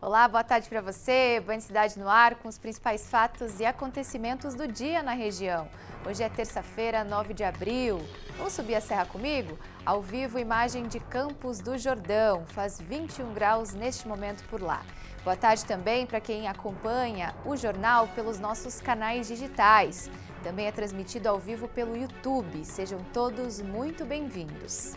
Olá, boa tarde para você. Band Cidade no ar com os principais fatos e acontecimentos do dia na região. Hoje é terça-feira, 9 de abril. Vamos subir a serra comigo? Ao vivo, imagem de Campos do Jordão. Faz 21 graus neste momento por lá. Boa tarde também para quem acompanha o jornal pelos nossos canais digitais. Também é transmitido ao vivo pelo YouTube. Sejam todos muito bem-vindos.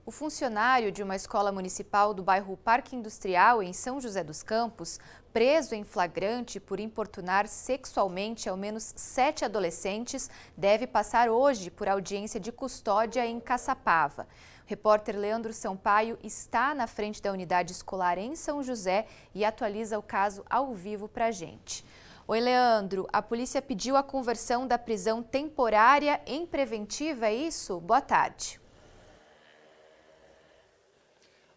O funcionário de uma escola municipal do bairro Parque Industrial, em São José dos Campos, preso em flagrante por importunar sexualmente ao menos 7 adolescentes, deve passar hoje por audiência de custódia em Caçapava. O repórter Leandro Sampaio está na frente da unidade escolar em São José e atualiza o caso ao vivo para a gente. Oi, Leandro, a polícia pediu a conversão da prisão temporária em preventiva, é isso? Boa tarde.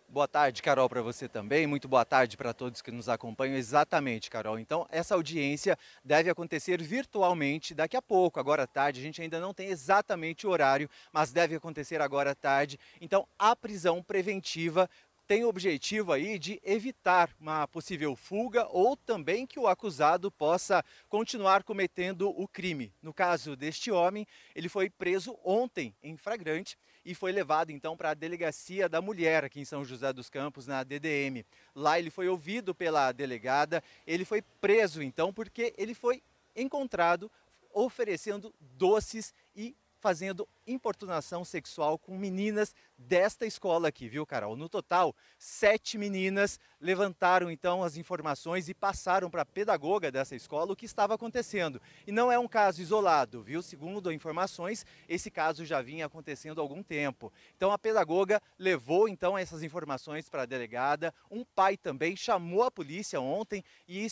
Boa tarde, Carol, para você também. Muito boa tarde para todos que nos acompanham. Exatamente, Carol. Então, essa audiência deve acontecer virtualmente daqui a pouco, agora à tarde. A gente ainda não tem exatamente o horário, mas deve acontecer agora à tarde. Então, a prisão preventiva tem o objetivo aí de evitar uma possível fuga ou também que o acusado possa continuar cometendo o crime. No caso deste homem, ele foi preso ontem em flagrante e foi levado então para a Delegacia da Mulher aqui em São José dos Campos, na DDM. Lá ele foi ouvido pela delegada, ele foi preso então porque ele foi encontrado oferecendo doces e fazendo importunação sexual com meninas desta escola aqui, viu, Carol? No total, 7 meninas levantaram então as informações e passaram para a pedagoga dessa escola o que estava acontecendo. E não é um caso isolado, viu? Segundo informações, esse caso já vinha acontecendo há algum tempo. Então a pedagoga levou então essas informações para a delegada, um pai também chamou a polícia ontem e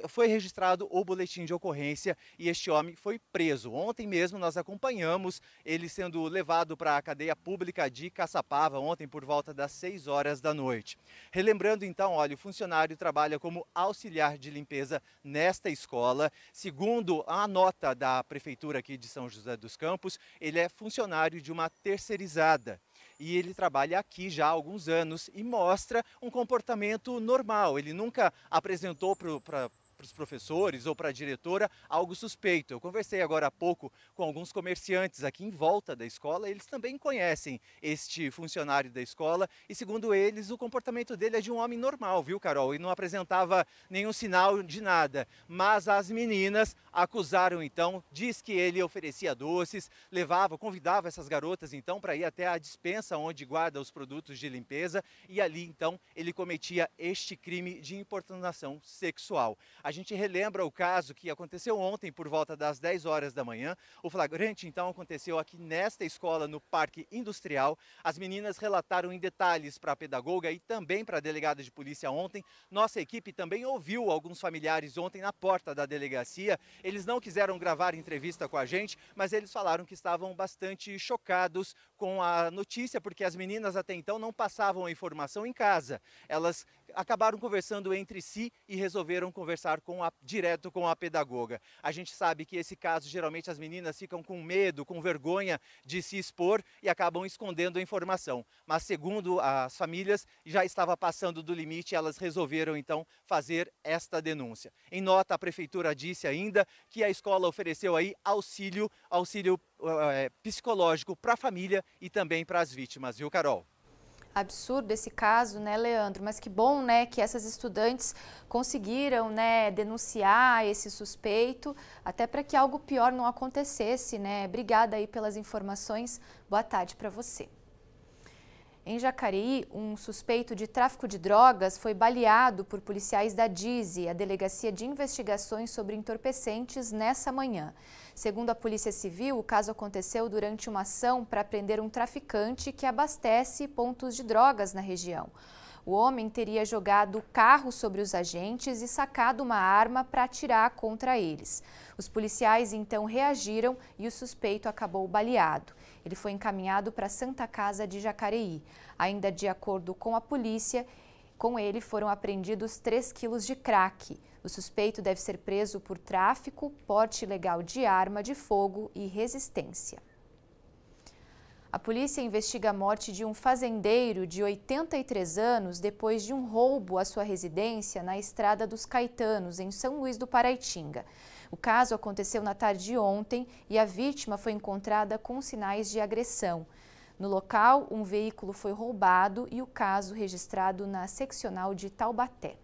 foi registrado o boletim de ocorrência e este homem foi preso. Ontem mesmo nós acompanhamos ele sendo levado para a cadeia pública de Caçapava ontem por volta das 6 horas da noite. Relembrando então, olha, o funcionário trabalha como auxiliar de limpeza nesta escola. Segundo a nota da prefeitura aqui de São José dos Campos, ele é funcionário de uma terceirizada. E ele trabalha aqui já há alguns anos e mostra um comportamento normal. Ele nunca apresentou para os professores ou para a diretora algo suspeito. Eu conversei agora há pouco com alguns comerciantes aqui em volta da escola, eles também conhecem este funcionário da escola e segundo eles o comportamento dele é de um homem normal, viu, Carol? E não apresentava nenhum sinal de nada, mas as meninas acusaram então, diz que ele oferecia doces, convidava essas garotas então para ir até a despensa onde guarda os produtos de limpeza e ali então ele cometia este crime de importunação sexual. A gente relembra o caso que aconteceu ontem por volta das 10 horas da manhã. O flagrante, então, aconteceu aqui nesta escola, no Parque Industrial. As meninas relataram em detalhes para a pedagoga e também para a delegada de polícia ontem. Nossa equipe também ouviu alguns familiares ontem na porta da delegacia. Eles não quiseram gravar entrevista com a gente, mas eles falaram que estavam bastante chocados com a notícia, porque as meninas até então não passavam a informação em casa. Elas acabaram conversando entre si e resolveram conversar direto com a pedagoga. A gente sabe que esse caso, geralmente as meninas ficam com medo, com vergonha de se expor e acabam escondendo a informação. Mas segundo as famílias, já estava passando do limite e elas resolveram então fazer esta denúncia. Em nota, a prefeitura disse ainda que a escola ofereceu aí auxílio psicológico para a família e também para as vítimas, viu, Carol? Absurdo esse caso, né, Leandro? Mas que bom, né, que essas estudantes conseguiram, né, denunciar esse suspeito, até para que algo pior não acontecesse, né? Obrigada aí pelas informações. Boa tarde para você. Em Jacareí, um suspeito de tráfico de drogas foi baleado por policiais da DISI, a Delegacia de Investigações sobre Entorpecentes, nessa manhã. Segundo a Polícia Civil, o caso aconteceu durante uma ação para prender um traficante que abastece pontos de drogas na região. O homem teria jogado o carro sobre os agentes e sacado uma arma para atirar contra eles. Os policiais então reagiram e o suspeito acabou baleado. Ele foi encaminhado para a Santa Casa de Jacareí. Ainda de acordo com a polícia, com ele foram apreendidos 3 quilos de crack. O suspeito deve ser preso por tráfico, porte ilegal de arma de fogo e resistência. A polícia investiga a morte de um fazendeiro de 83 anos depois de um roubo à sua residência na Estrada dos Caetanos, em São Luís do Paraitinga. O caso aconteceu na tarde de ontem e a vítima foi encontrada com sinais de agressão. No local, um veículo foi roubado e o caso registrado na seccional de Taubaté.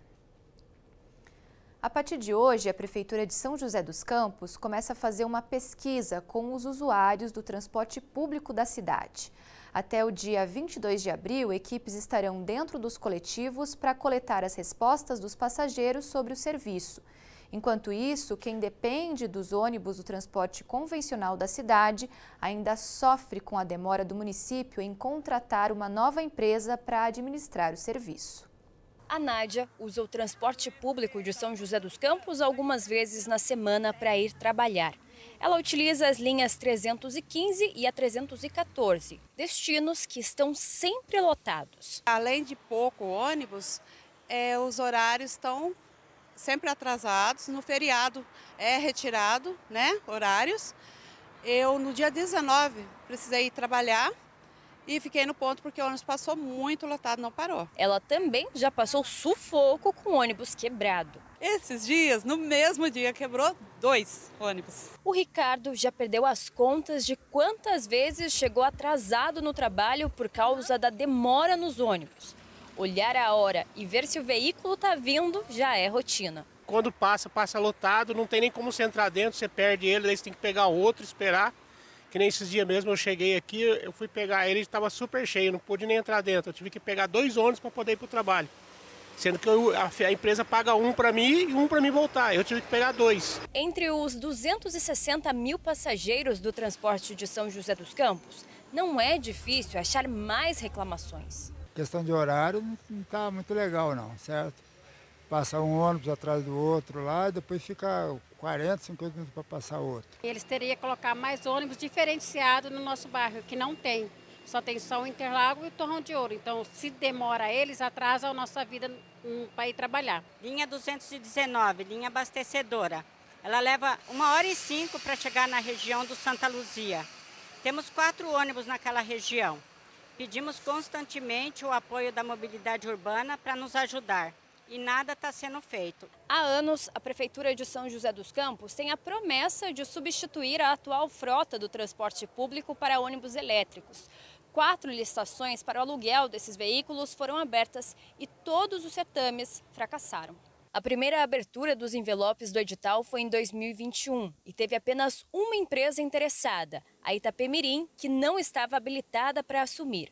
A partir de hoje, a Prefeitura de São José dos Campos começa a fazer uma pesquisa com os usuários do transporte público da cidade. Até o dia 22 de abril, equipes estarão dentro dos coletivos para coletar as respostas dos passageiros sobre o serviço. Enquanto isso, quem depende dos ônibus do transporte convencional da cidade ainda sofre com a demora do município em contratar uma nova empresa para administrar o serviço. A Nádia usa o transporte público de São José dos Campos algumas vezes na semana para ir trabalhar. Ela utiliza as linhas 315 e a 314, destinos que estão sempre lotados. Além de pouco ônibus, os horários estão sempre atrasados. No feriado é retirado, horários. Eu, no dia 19, precisei ir trabalhar. E fiquei no ponto porque o ônibus passou muito lotado, não parou. Ela também já passou sufoco com o ônibus quebrado. Esses dias, no mesmo dia, quebrou 2 ônibus. O Ricardo já perdeu as contas de quantas vezes chegou atrasado no trabalho por causa da demora nos ônibus. Olhar a hora e ver se o veículo está vindo já é rotina. Quando passa lotado, não tem nem como você entrar dentro, você perde ele, daí você tem que pegar outro, esperar. Que nem esses dias mesmo eu cheguei aqui, eu fui pegar ele, estava super cheio, não pude nem entrar dentro. Eu tive que pegar 2 ônibus para poder ir para o trabalho. Sendo que a empresa paga um para mim e um para mim voltar. Eu tive que pegar 2. Entre os 260 mil passageiros do transporte de São José dos Campos, não é difícil achar mais reclamações. A questão de horário não está muito legal não, certo? Passa um ônibus atrás do outro lá e depois fica 40, 50 minutos para passar outro. Eles teriam que colocar mais ônibus diferenciados no nosso bairro, que não tem. Só tem o Interlago e o Torrão de Ouro. Então, se demora eles, atrasa a nossa vida para ir trabalhar. Linha 219, linha abastecedora. Ela leva 1h05 para chegar na região do Santa Luzia. Temos 4 ônibus naquela região. Pedimos constantemente o apoio da mobilidade urbana para nos ajudar. E nada está sendo feito. Há anos, a Prefeitura de São José dos Campos tem a promessa de substituir a atual frota do transporte público para ônibus elétricos. 4 licitações para o aluguel desses veículos foram abertas e todos os certames fracassaram. A primeira abertura dos envelopes do edital foi em 2021 e teve apenas uma empresa interessada, a Itapemirim, que não estava habilitada para assumir.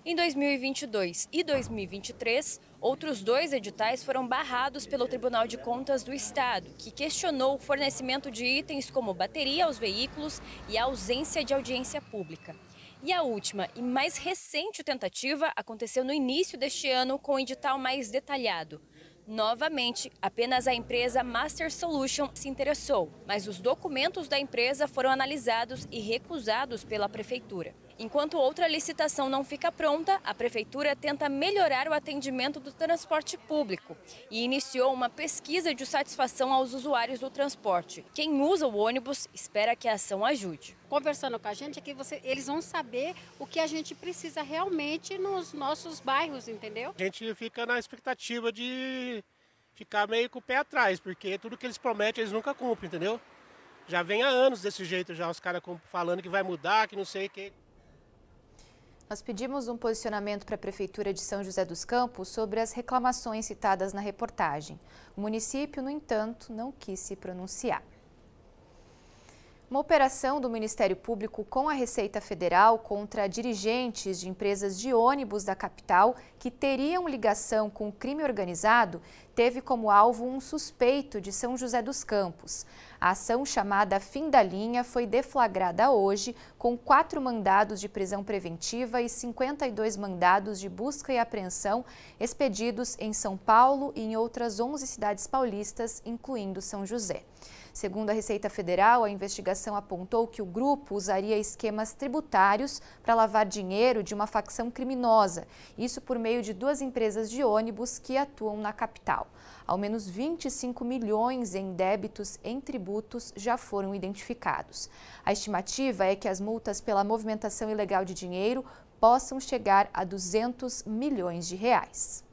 Em 2022 e 2023, outros 2 editais foram barrados pelo Tribunal de Contas do Estado, que questionou o fornecimento de itens como bateria aos veículos e a ausência de audiência pública. E a última e mais recente tentativa aconteceu no início deste ano com o edital mais detalhado. Novamente, apenas a empresa Master Solution se interessou, mas os documentos da empresa foram analisados e recusados pela Prefeitura. Enquanto outra licitação não fica pronta, a Prefeitura tenta melhorar o atendimento do transporte público e iniciou uma pesquisa de satisfação aos usuários do transporte. Quem usa o ônibus espera que a ação ajude. Conversando com a gente aqui, eles vão saber o que a gente precisa realmente nos nossos bairros, entendeu? A gente fica na expectativa de ficar meio com o pé atrás, porque tudo que eles prometem eles nunca cumprem, entendeu? Já vem há anos desse jeito, já os caras falando que vai mudar, que não sei o que. Nós pedimos um posicionamento para a Prefeitura de São José dos Campos sobre as reclamações citadas na reportagem. O município, no entanto, não quis se pronunciar. Uma operação do Ministério Público com a Receita Federal contra dirigentes de empresas de ônibus da capital que teriam ligação com o crime organizado teve como alvo um suspeito de São José dos Campos. A ação chamada Fim da Linha foi deflagrada hoje com 4 mandados de prisão preventiva e 52 mandados de busca e apreensão expedidos em São Paulo e em outras 11 cidades paulistas, incluindo São José. Segundo a Receita Federal, a investigação apontou que o grupo usaria esquemas tributários para lavar dinheiro de uma facção criminosa, isso por meio de 2 empresas de ônibus que atuam na capital. Ao menos 25 milhões em débitos em tributos já foram identificados. A estimativa é que as multas pela movimentação ilegal de dinheiro possam chegar a 200 milhões de reais.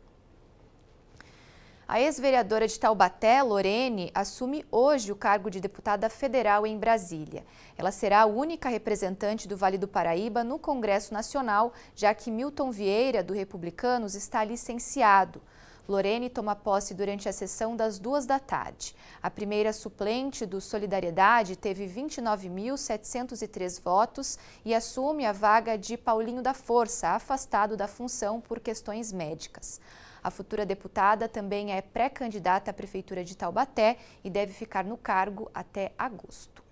A ex-vereadora de Taubaté, Lorene, assume hoje o cargo de deputada federal em Brasília. Ela será a única representante do Vale do Paraíba no Congresso Nacional, já que Milton Vieira, do Republicanos, está licenciado. Lorene toma posse durante a sessão das 14h. A primeira suplente do Solidariedade teve 29.703 votos e assume a vaga de Paulinho da Força, afastado da função por questões médicas. A futura deputada também é pré-candidata à Prefeitura de Taubaté e deve ficar no cargo até agosto.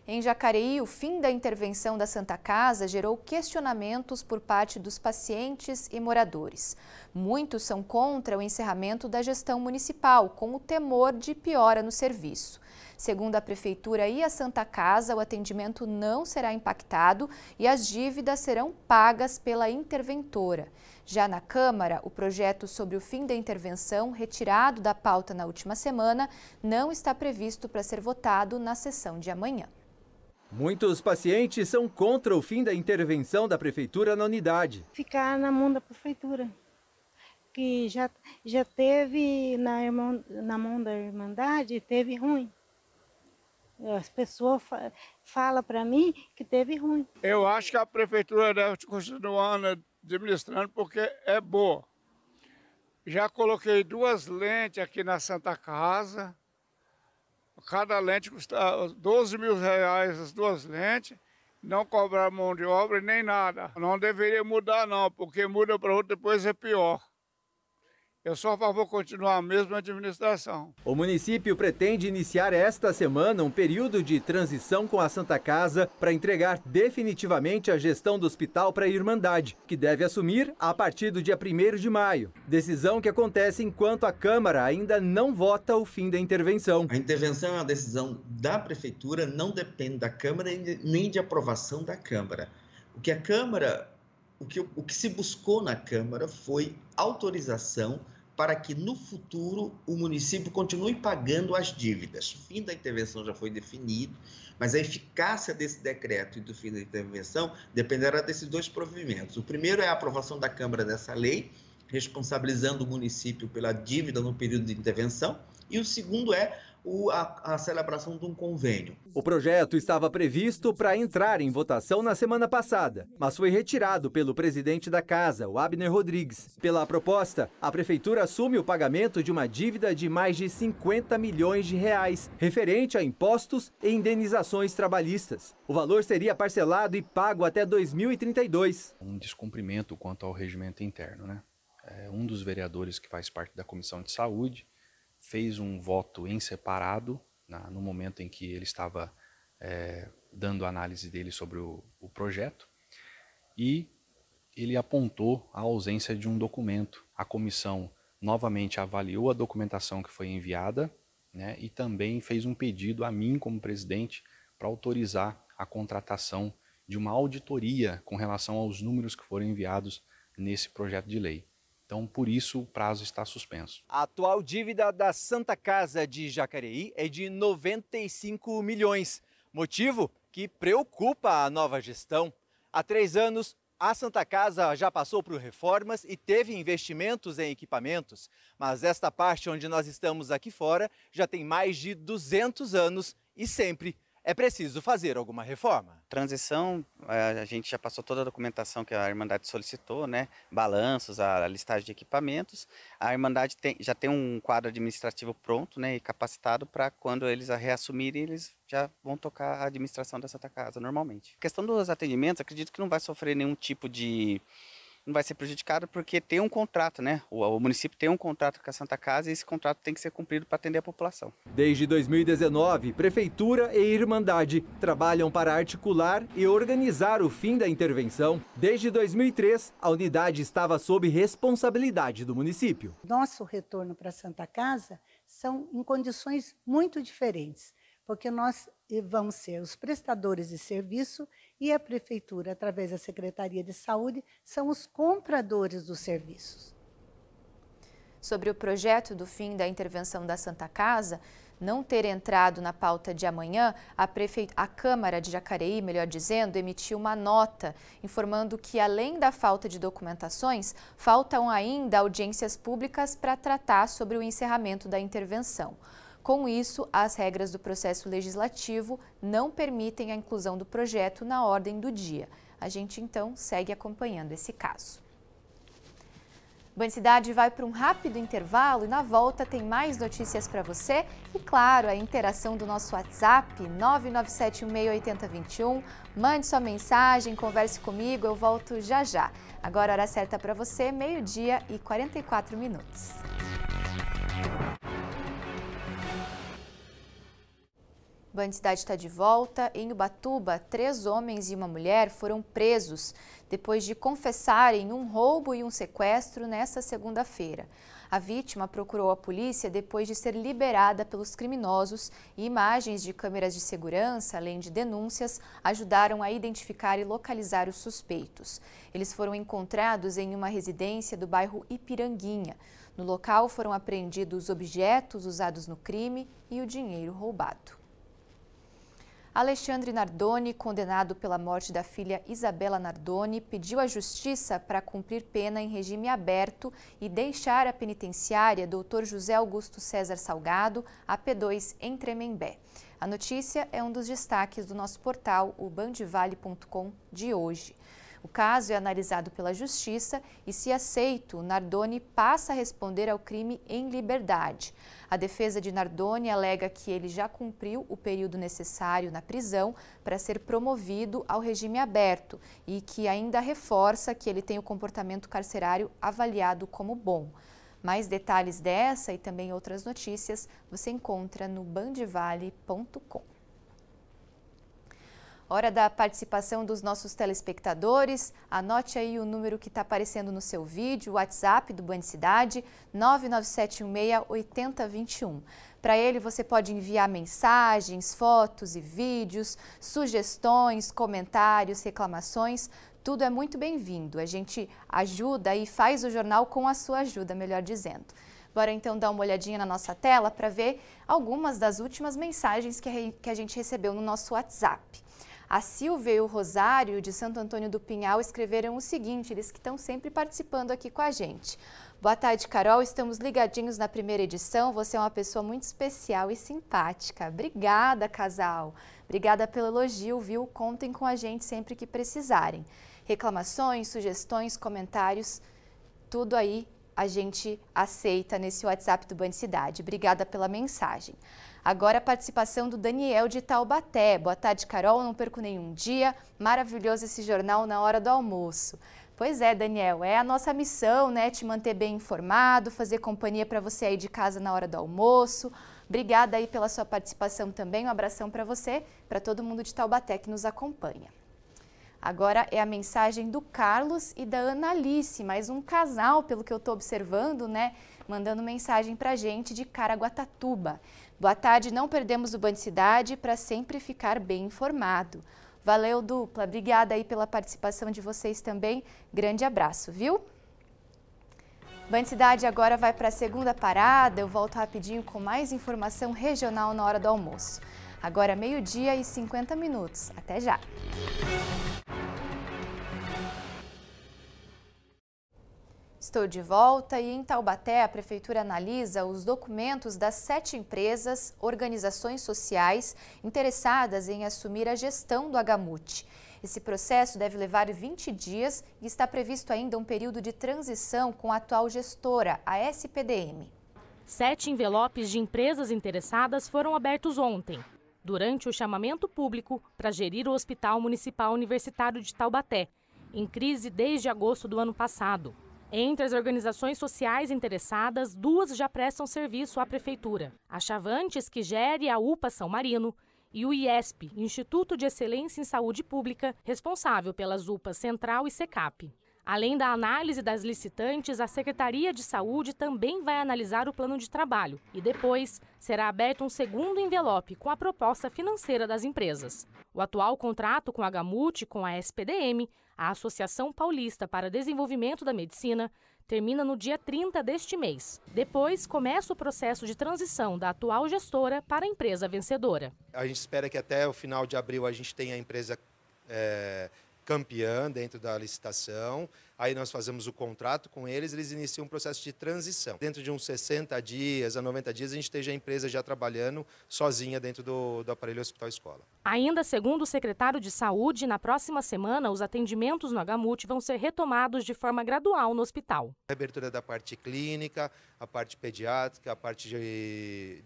Em Jacareí, o fim da intervenção da Santa Casa gerou questionamentos por parte dos pacientes e moradores. Muitos são contra o encerramento da gestão municipal, com o temor de piora no serviço. Segundo a Prefeitura e a Santa Casa, o atendimento não será impactado e as dívidas serão pagas pela interventora. Já na Câmara, o projeto sobre o fim da intervenção, retirado da pauta na última semana, não está previsto para ser votado na sessão de amanhã. Muitos pacientes são contra o fim da intervenção da Prefeitura na unidade. Ficar na mão da Prefeitura, que já teve na mão da Irmandade, teve ruim. As pessoas falam para mim que teve ruim. Eu acho que a Prefeitura deve continuar administrando porque é boa. Já coloquei 2 lentes aqui na Santa Casa. Cada lente custa 12 mil reais as 2 lentes. Não cobrar mão de obra e nem nada. Não deveria mudar não, porque muda para outro depois é pior. Eu sou a favor de continuar a mesma administração. O município pretende iniciar esta semana um período de transição com a Santa Casa para entregar definitivamente a gestão do hospital para a Irmandade, que deve assumir a partir do dia 1º de maio. Decisão que acontece enquanto a Câmara ainda não vota o fim da intervenção. A intervenção é uma decisão da Prefeitura, não depende da Câmara nem de aprovação da Câmara. O que se buscou na Câmara foi autorização para que no futuro o município continue pagando as dívidas. O fim da intervenção já foi definido, mas a eficácia desse decreto e do fim da intervenção dependerá desses 2 provimentos. O primeiro é a aprovação da Câmara dessa lei, responsabilizando o município pela dívida no período de intervenção, e o segundo é a celebração de um convênio. O projeto estava previsto para entrar em votação na semana passada, mas foi retirado pelo presidente da Casa, o Abner Rodrigues. Pela proposta, a Prefeitura assume o pagamento de uma dívida de mais de 50 milhões de reais, referente a impostos e indenizações trabalhistas. O valor seria parcelado e pago até 2032. Um descumprimento quanto ao regimento interno, né? Um dos vereadores que faz parte da Comissão de Saúde fez um voto em separado no momento em que ele estava dando a análise dele sobre o projeto, e ele apontou a ausência de um documento. A comissão novamente avaliou a documentação que foi enviada, né, e também fez um pedido a mim como presidente para autorizar a contratação de uma auditoria com relação aos números que foram enviados nesse projeto de lei. Então, por isso, o prazo está suspenso. A atual dívida da Santa Casa de Jacareí é de 95 milhões. Motivo que preocupa a nova gestão. Há 3 anos, a Santa Casa já passou por reformas e teve investimentos em equipamentos. Mas esta parte onde nós estamos aqui fora já tem mais de 200 anos e sempre é preciso fazer alguma reforma. Transição, a gente já passou toda a documentação que a Irmandade solicitou, né? Balanços, a listagem de equipamentos. A Irmandade já tem um quadro administrativo pronto, né, e capacitado para quando eles a reassumirem, eles já vão tocar a administração da Santa Casa normalmente. A questão dos atendimentos, acredito que não vai sofrer nenhum tipo de... não vai ser prejudicado porque tem um contrato, né? O município tem um contrato com a Santa Casa e esse contrato tem que ser cumprido para atender a população. Desde 2019, Prefeitura e Irmandade trabalham para articular e organizar o fim da intervenção. Desde 2003, a unidade estava sob responsabilidade do município. Nosso retorno para a Santa Casa são em condições muito diferentes, porque nós vamos ser os prestadores de serviço e a Prefeitura, através da Secretaria de Saúde, são os compradores dos serviços. Sobre o projeto do fim da intervenção da Santa Casa não ter entrado na pauta de amanhã, a Câmara de Jacareí, melhor dizendo, emitiu uma nota informando que, além da falta de documentações, faltam ainda audiências públicas para tratar sobre o encerramento da intervenção. Com isso, as regras do processo legislativo não permitem a inclusão do projeto na ordem do dia. A gente, então, segue acompanhando esse caso. Band Cidade vai para um rápido intervalo e na volta tem mais notícias para você e, claro, a interação do nosso WhatsApp 997168021. Mande sua mensagem, converse comigo, eu volto já já. Agora a hora certa para você, 12h44. Band Cidade está de volta. Em Ubatuba, 3 homens e uma mulher foram presos depois de confessarem um roubo e um sequestro nesta segunda-feira. A vítima procurou a polícia depois de ser liberada pelos criminosos e imagens de câmeras de segurança, além de denúncias, ajudaram a identificar e localizar os suspeitos. Eles foram encontrados em uma residência do bairro Ipiranguinha. No local foram apreendidos objetos usados no crime e o dinheiro roubado. Alexandre Nardoni, condenado pela morte da filha Isabela Nardoni, pediu à Justiça para cumprir pena em regime aberto e deixar a penitenciária Dr. José Augusto César Salgado, AP2, em Tremembé. A notícia é um dos destaques do nosso portal, o bandvale.com, de hoje. O caso é analisado pela Justiça e, se aceito, Nardoni passa a responder ao crime em liberdade. A defesa de Nardoni alega que ele já cumpriu o período necessário na prisão para ser promovido ao regime aberto e que ainda reforça que ele tem o comportamento carcerário avaliado como bom. Mais detalhes dessa e também outras notícias você encontra no bandvale.com. Hora da participação dos nossos telespectadores. Anote aí o número que está aparecendo no seu vídeo, o WhatsApp do Band Cidade, 997168021. Para ele você pode enviar mensagens, fotos e vídeos, sugestões, comentários, reclamações. Tudo é muito bem-vindo. A gente ajuda e faz o jornal com a sua ajuda, melhor dizendo. Bora então dar uma olhadinha na nossa tela para ver algumas das últimas mensagens que a gente recebeu no nosso WhatsApp. A Silvia e o Rosário, de Santo Antônio do Pinhal, escreveram o seguinte, eles que estão sempre participando aqui com a gente. Boa tarde, Carol, estamos ligadinhos na primeira edição, você é uma pessoa muito especial e simpática. Obrigada, casal. Obrigada pelo elogio, viu? Contem com a gente sempre que precisarem. Reclamações, sugestões, comentários, tudo aí a gente aceita nesse WhatsApp do Band Cidade. Obrigada pela mensagem. Agora a participação do Daniel de Taubaté. Boa tarde, Carol, não perco nenhum dia. Maravilhoso esse jornal na hora do almoço. Pois é, Daniel, é a nossa missão, né? Te manter bem informado, fazer companhia para você aí de casa na hora do almoço. Obrigada aí pela sua participação também. Um abração para você, para todo mundo de Taubaté que nos acompanha. Agora é a mensagem do Carlos e da Analice, mais um casal, pelo que eu estou observando, né? Mandando mensagem para a gente de Caraguatatuba. Boa tarde, não perdemos o Band Cidade para sempre ficar bem informado. Valeu, dupla. Obrigada aí pela participação de vocês também. Grande abraço, viu? Band Cidade agora vai para a segunda parada. Eu volto rapidinho com mais informação regional na hora do almoço. Agora 12h50. Até já! Estou de volta e em Taubaté a Prefeitura analisa os documentos das 7 empresas, organizações sociais interessadas em assumir a gestão do Agamute. Esse processo deve levar 20 dias e está previsto ainda um período de transição com a atual gestora, a SPDM. 7 envelopes de empresas interessadas foram abertos ontem, durante o chamamento público para gerir o Hospital Municipal Universitário de Taubaté, em crise desde agosto do ano passado. Entre as organizações sociais interessadas, 2 já prestam serviço à Prefeitura. A Chavantes, que gere a UPA São Marino, e o IESP, Instituto de Excelência em Saúde Pública, responsável pelas UPAs Central e SECAP. Além da análise das licitantes, a Secretaria de Saúde também vai analisar o plano de trabalho e depois será aberto um segundo envelope com a proposta financeira das empresas. O atual contrato com a Gamut e com a SPDM, a Associação Paulista para Desenvolvimento da Medicina, termina no dia 30 deste mês. Depois, começa o processo de transição da atual gestora para a empresa vencedora. A gente espera que até o final de abril a gente tenha a empresa campeã dentro da licitação, aí nós fazemos o contrato com eles, eles iniciam um processo de transição. Dentro de uns 60 dias a 90 dias a gente esteja a empresa já trabalhando sozinha dentro do aparelho hospital-escola. Ainda segundo o secretário de Saúde, na próxima semana os atendimentos no Gamut vão ser retomados de forma gradual no hospital. A abertura da parte clínica, a parte pediátrica, a parte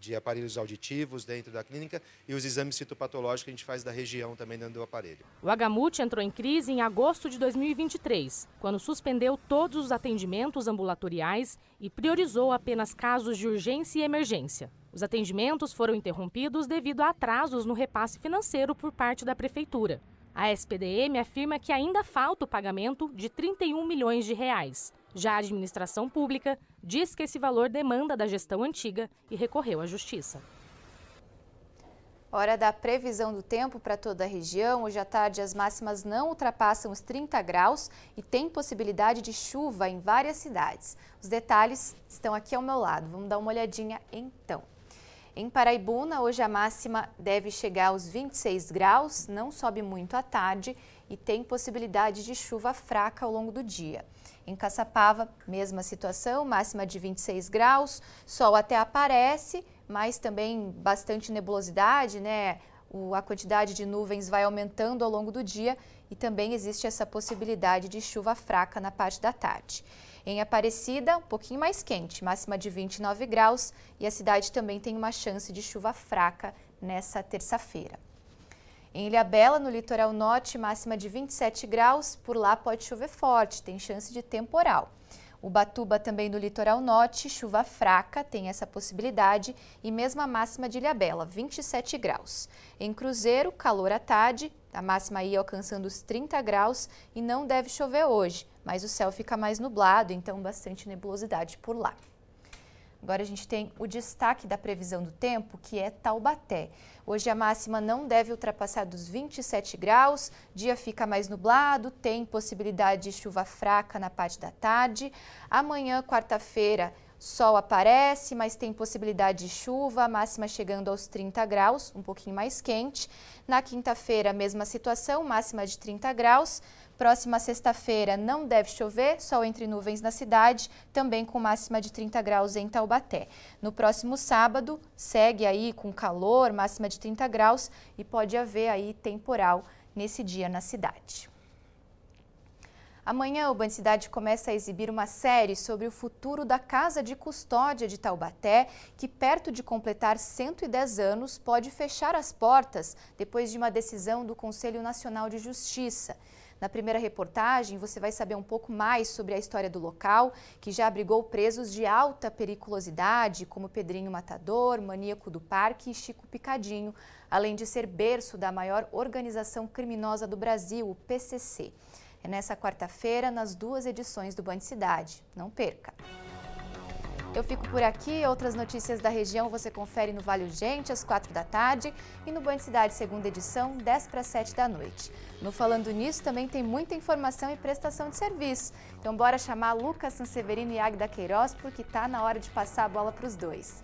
de aparelhos auditivos dentro da clínica e os exames citopatológicos que a gente faz da região também dentro do aparelho. O Gamut entrou em crise em agosto de 2023, quando suspendeu todos os atendimentos ambulatoriais e priorizou apenas casos de urgência e emergência. Os atendimentos foram interrompidos devido a atrasos no repasse financeiro por parte da Prefeitura. A SPDM afirma que ainda falta o pagamento de 31 milhões de reais. Já a administração pública diz que esse valor demanda da gestão antiga e recorreu à Justiça. Hora da previsão do tempo para toda a região. Hoje à tarde as máximas não ultrapassam os 30 graus e tem possibilidade de chuva em várias cidades. Os detalhes estão aqui ao meu lado. Vamos dar uma olhadinha então. Em Paraibuna, hoje a máxima deve chegar aos 26 graus, não sobe muito à tarde e tem possibilidade de chuva fraca ao longo do dia. Em Caçapava, mesma situação, máxima de 26 graus, sol até aparece, mas também bastante nebulosidade, né? A quantidade de nuvens vai aumentando ao longo do dia e também existe essa possibilidade de chuva fraca na parte da tarde. Em Aparecida, um pouquinho mais quente, máxima de 29 graus e a cidade também tem uma chance de chuva fraca nessa terça-feira. Em Ilhabela, no litoral norte, máxima de 27 graus, por lá pode chover forte, tem chance de temporal. Ubatuba também no litoral norte, chuva fraca, tem essa possibilidade e mesma máxima de Ilhabela, 27 graus. Em Cruzeiro, calor à tarde, a máxima aí alcançando os 30 graus e não deve chover hoje, mas o céu fica mais nublado, então bastante nebulosidade por lá. Agora a gente tem o destaque da previsão do tempo, que é Taubaté. Hoje a máxima não deve ultrapassar dos 27 graus, dia fica mais nublado, tem possibilidade de chuva fraca na parte da tarde. Amanhã, quarta-feira, sol aparece, mas tem possibilidade de chuva, a máxima chegando aos 30 graus, um pouquinho mais quente. Na quinta-feira, mesma situação, máxima de 30 graus. Próxima sexta-feira não deve chover, sol entre nuvens na cidade, também com máxima de 30 graus em Taubaté. No próximo sábado, segue aí com calor, máxima de 30 graus e pode haver aí temporal nesse dia na cidade. Amanhã, o Band Cidade começa a exibir uma série sobre o futuro da Casa de Custódia de Taubaté, que perto de completar 110 anos pode fechar as portas depois de uma decisão do Conselho Nacional de Justiça. Na primeira reportagem, você vai saber um pouco mais sobre a história do local, que já abrigou presos de alta periculosidade, como Pedrinho Matador, Maníaco do Parque e Chico Picadinho, além de ser berço da maior organização criminosa do Brasil, o PCC. É nessa quarta-feira, nas 2 edições do Band Cidade. Não perca! Eu fico por aqui, outras notícias da região você confere no Vale Urgente, às 4 da tarde, e no Band Cidade, segunda edição, 10 para 7 da noite. No Falando Nisso também tem muita informação e prestação de serviço. Então bora chamar Lucas Sanseverino e Agda Queiroz, porque tá na hora de passar a bola para os dois.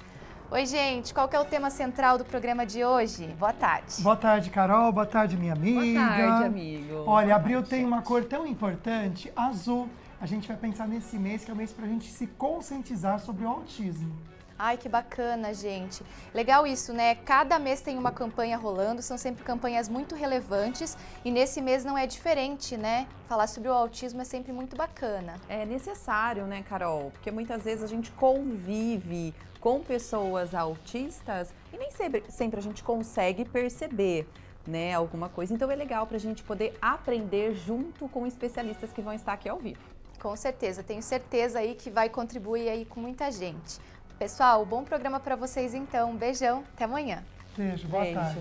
Oi, gente, qual que é o tema central do programa de hoje? Boa tarde. Boa tarde, Carol. Boa tarde, minha amiga. Boa tarde, amigo. Olha, abril tem uma cor tão importante, azul. A gente vai pensar nesse mês, que é o mês para a gente se conscientizar sobre o autismo. Ai, que bacana, gente. Legal isso, né? Cada mês tem uma campanha rolando, são sempre campanhas muito relevantes e nesse mês não é diferente, né? Falar sobre o autismo é sempre muito bacana. É necessário, né, Carol? Porque muitas vezes a gente convive com pessoas autistas e nem sempre a gente consegue perceber, né, alguma coisa. Então é legal para a gente poder aprender junto com especialistas que vão estar aqui ao vivo. Com certeza, tenho certeza aí que vai contribuir aí com muita gente. Pessoal, bom programa para vocês então. Um beijão, até amanhã. Beijo, boa tarde.